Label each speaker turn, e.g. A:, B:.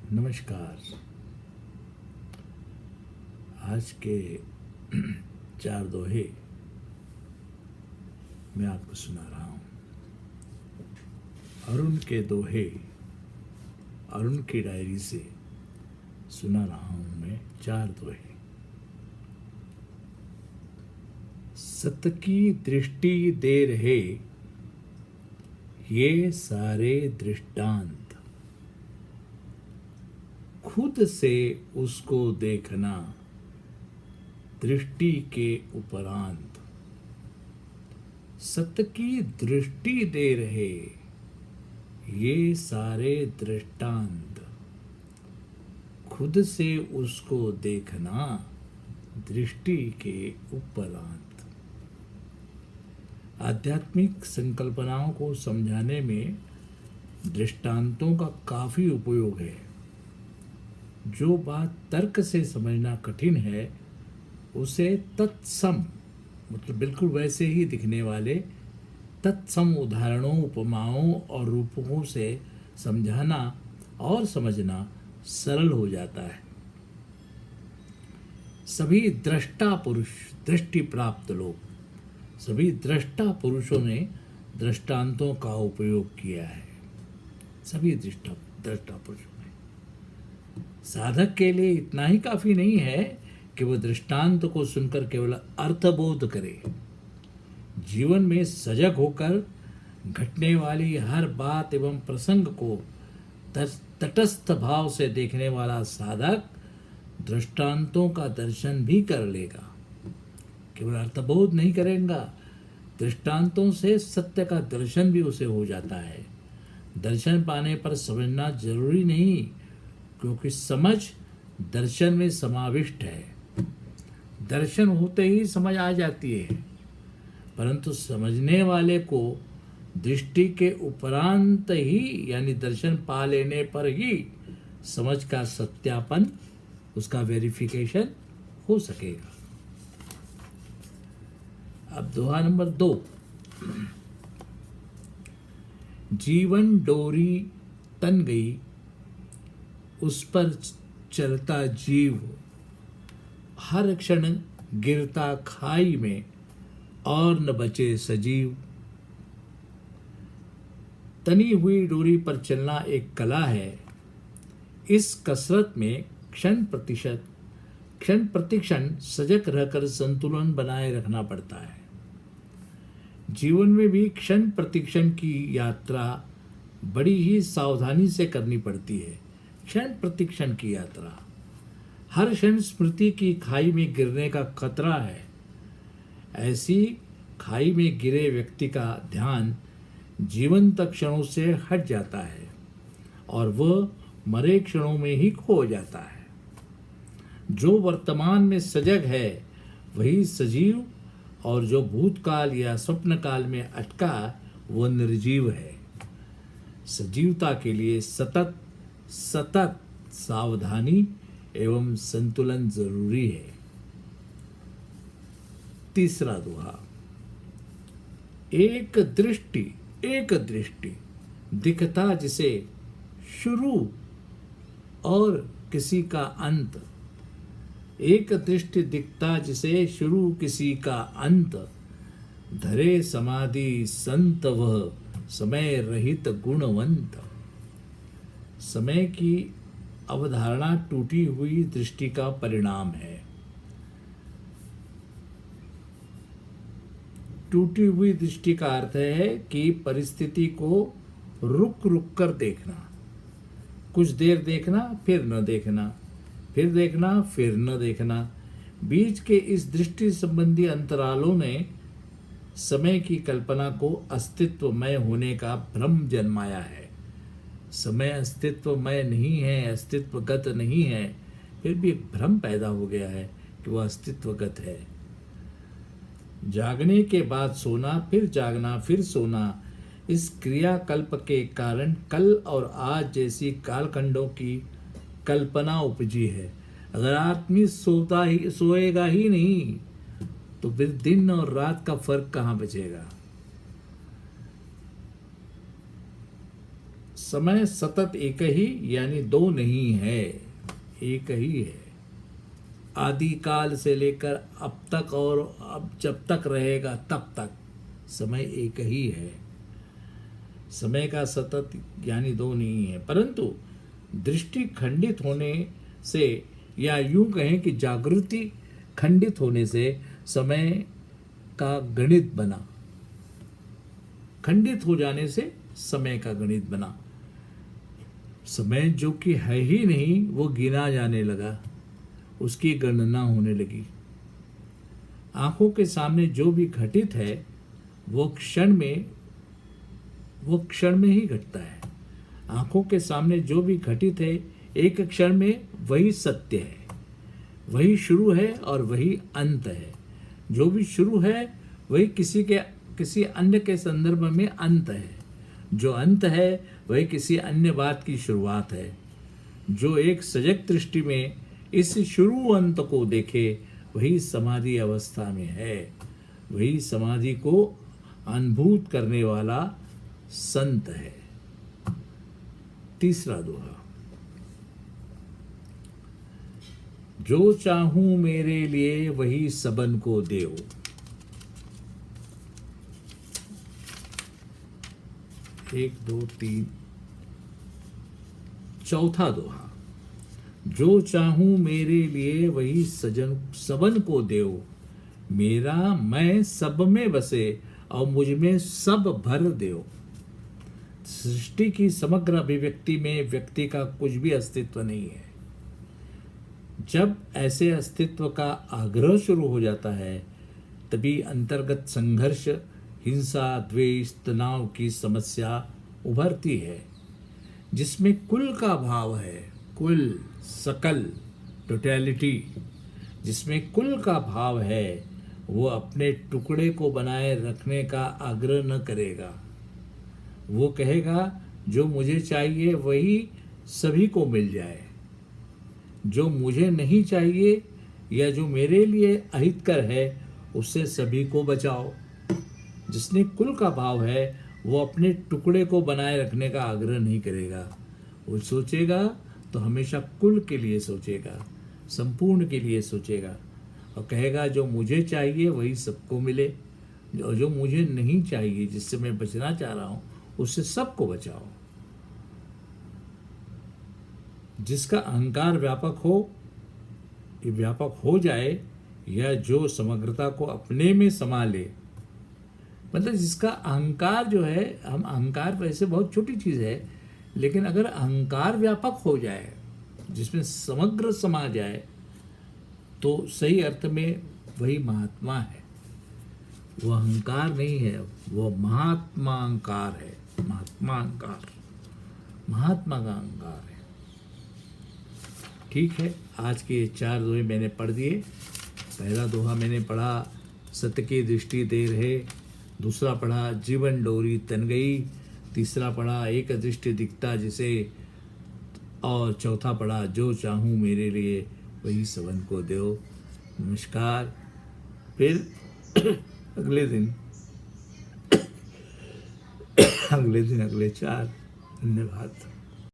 A: नमस्कार। आज के चार दोहे मैं आपको सुना रहा हूँ। अरुण के दोहे अरुण की डायरी से सुना रहा हूँ मैं चार दोहे। सत की दृष्टि दे रहे ये सारे दृष्टांत, खुद से उसको देखना दृष्टि के उपरांत। सत की दृष्टि दे रहे ये सारे दृष्टांत, खुद से उसको देखना दृष्टि के उपरांत। आध्यात्मिक संकल्पनाओं को समझाने में दृष्टांतों का काफी उपयोग है। जो बात तर्क से समझना कठिन है उसे तत्सम मतलब बिल्कुल वैसे ही दिखने वाले तत्सम उदाहरणों, उपमाओं और रूपकों से समझाना और समझना सरल हो जाता है। सभी दृष्टा पुरुष, दृष्टि प्राप्त लोग, सभी दृष्टा पुरुषों ने दृष्टांतों का उपयोग किया है। सभी दृष्टा पुरुषों ने। साधक के लिए इतना ही काफी नहीं है कि वह दृष्टांत को सुनकर केवल अर्थबोध करे। जीवन में सजग होकर घटने वाली हर बात एवं प्रसंग को तटस्थ भाव से देखने वाला साधक दृष्टांतों का दर्शन भी कर लेगा। केवल अर्थबोध नहीं करेगा, दृष्टांतों से सत्य का दर्शन भी उसे हो जाता है। दर्शन पाने पर समझना जरूरी नहीं, क्योंकि समझ दर्शन में समाविष्ट है। दर्शन होते ही समझ आ जाती है, परंतु समझने वाले को दृष्टि के उपरांत ही यानी दर्शन पा लेने पर ही समझ का सत्यापन, उसका वेरिफिकेशन हो सकेगा। अब दोहा नंबर 2। जीवन डोरी तन गई, उस पर चलता जीव, हर क्षण गिरता खाई में और न बचे सजीव। तनी हुई डोरी पर चलना एक कला है। इस कसरत में क्षण प्रतिक्षण सजग रहकर संतुलन बनाए रखना पड़ता है। जीवन में भी क्षण प्रतिक्षण की यात्रा बड़ी ही सावधानी से करनी पड़ती है। क्षण प्रतिक्षण की यात्रा, हर क्षण स्मृति की खाई में गिरने का खतरा है। ऐसी खाई में गिरे व्यक्ति का ध्यान जीवंत क्षणों से हट जाता है और वह मरे क्षणों में ही खो जाता है। जो वर्तमान में सजग है वही सजीव, और जो भूतकाल या स्वप्न काल में अटका वह निर्जीव है। सजीवता के लिए सतत सावधानी एवं संतुलन जरूरी है। तीसरा दोहा। एक दृष्टि दिखता जिसे शुरू और किसी का अंत। एक दृष्टि दिखता जिसे शुरू किसी का अंत। धरे समाधि संत वह समय रहित गुणवंत। समय की अवधारणा टूटी हुई दृष्टि का परिणाम है। टूटी हुई दृष्टि का अर्थ है कि परिस्थिति को रुक रुक कर देखना। कुछ देर देखना, फिर न देखना, फिर देखना, फिर न देखना। बीच के इस दृष्टि संबंधी अंतरालों ने समय की कल्पना को अस्तित्वमय होने का भ्रम जन्माया है। समय अस्तित्वमय नहीं है, अस्तित्वगत नहीं है, फिर भी एक भ्रम पैदा हो गया है कि वह अस्तित्वगत है। जागने के बाद सोना, फिर जागना, फिर सोना, इस क्रियाकल्प के कारण कल और आज जैसी कालखंडों की कल्पना उपजी है। अगर आदमी सोएगा ही नहीं तो फिर दिन और रात का फर्क कहाँ बचेगा। समय सतत एक ही, यानी दो नहीं है, एक ही है। आदि काल से लेकर अब तक और अब जब तक रहेगा तब तक समय एक ही है। समय का सतत यानी दो नहीं है, परंतु दृष्टि खंडित होने से, या यूं कहें कि जागृति खंडित होने से समय का गणित बना। खंडित हो जाने से समय का गणित बना। समय जो कि है ही नहीं वो गिना जाने लगा, उसकी गणना होने लगी। आंखों के सामने जो भी घटित है वो क्षण में ही घटता है। आंखों के सामने जो भी घटित है एक क्षण में वही सत्य है, वही शुरू है और वही अंत है। जो भी शुरू है वही किसी अन्य के संदर्भ में अंत है। जो अंत है वही किसी अन्य बात की शुरुआत है। जो एक सजग दृष्टि में इस शुरू अंत को देखे वही समाधि अवस्था में है, वही समाधि को अनुभूत करने वाला संत है। तीसरा दोहा, जो चाहूं मेरे लिए वही सबन को देओ। एक दो तीन, चौथा दोहा, जो चाहूं मेरे लिए वही सबन को देओ। मेरा मैं सब में बसे और मुझ में सब भर देओ। सृष्टि की समग्र अभिव्यक्ति में व्यक्ति का कुछ भी अस्तित्व नहीं है। जब ऐसे अस्तित्व का आग्रह शुरू हो जाता है तभी अंतर्गत संघर्ष, हिंसा, द्वेष, तनाव की समस्या उभरती है। जिसमें कुल का भाव है, कुल, सकल, टोटैलिटी, जिसमें कुल का भाव है वो अपने टुकड़े को बनाए रखने का आग्रह न करेगा। वो कहेगा जो मुझे चाहिए वही सभी को मिल जाए, जो मुझे नहीं चाहिए या जो मेरे लिए अहितकर है उससे सभी को बचाओ। जिसने कुल का भाव है वो अपने टुकड़े को बनाए रखने का आग्रह नहीं करेगा। वो सोचेगा तो हमेशा कुल के लिए सोचेगा, संपूर्ण के लिए सोचेगा और कहेगा जो मुझे चाहिए वही सबको मिले, और जो मुझे नहीं चाहिए, जिससे मैं बचना चाह रहा हूँ, उससे सबको बचाओ। जिसका अहंकार व्यापक हो, ये व्यापक हो जाए, या जो समग्रता को अपने में समा ले, मतलब जिसका अहंकार जो है, हम अहंकार वैसे बहुत छोटी चीज़ है, लेकिन अगर अहंकार व्यापक हो जाए, जिसमें समग्र समा जाए, तो सही अर्थ में वही महात्मा है। वो अहंकार नहीं है, वो महात्मा अहंकार है। महात्मा अहंकार, महात्मा का अहंकार है। ठीक है, आज के 4 दोहे मैंने पढ़ दिए। पहला दोहा मैंने पढ़ा, सत्य की दृष्टि दे रहे। दूसरा पढ़ा, जीवन डोरी तन गई। तीसरा पढ़ा, एक दृष्टि दिखता जिसे। और चौथा पढ़ा, जो चाहूँ मेरे लिए वही सबन को दो। नमस्कार। फिर अगले दिन अगले 4। धन्यवाद।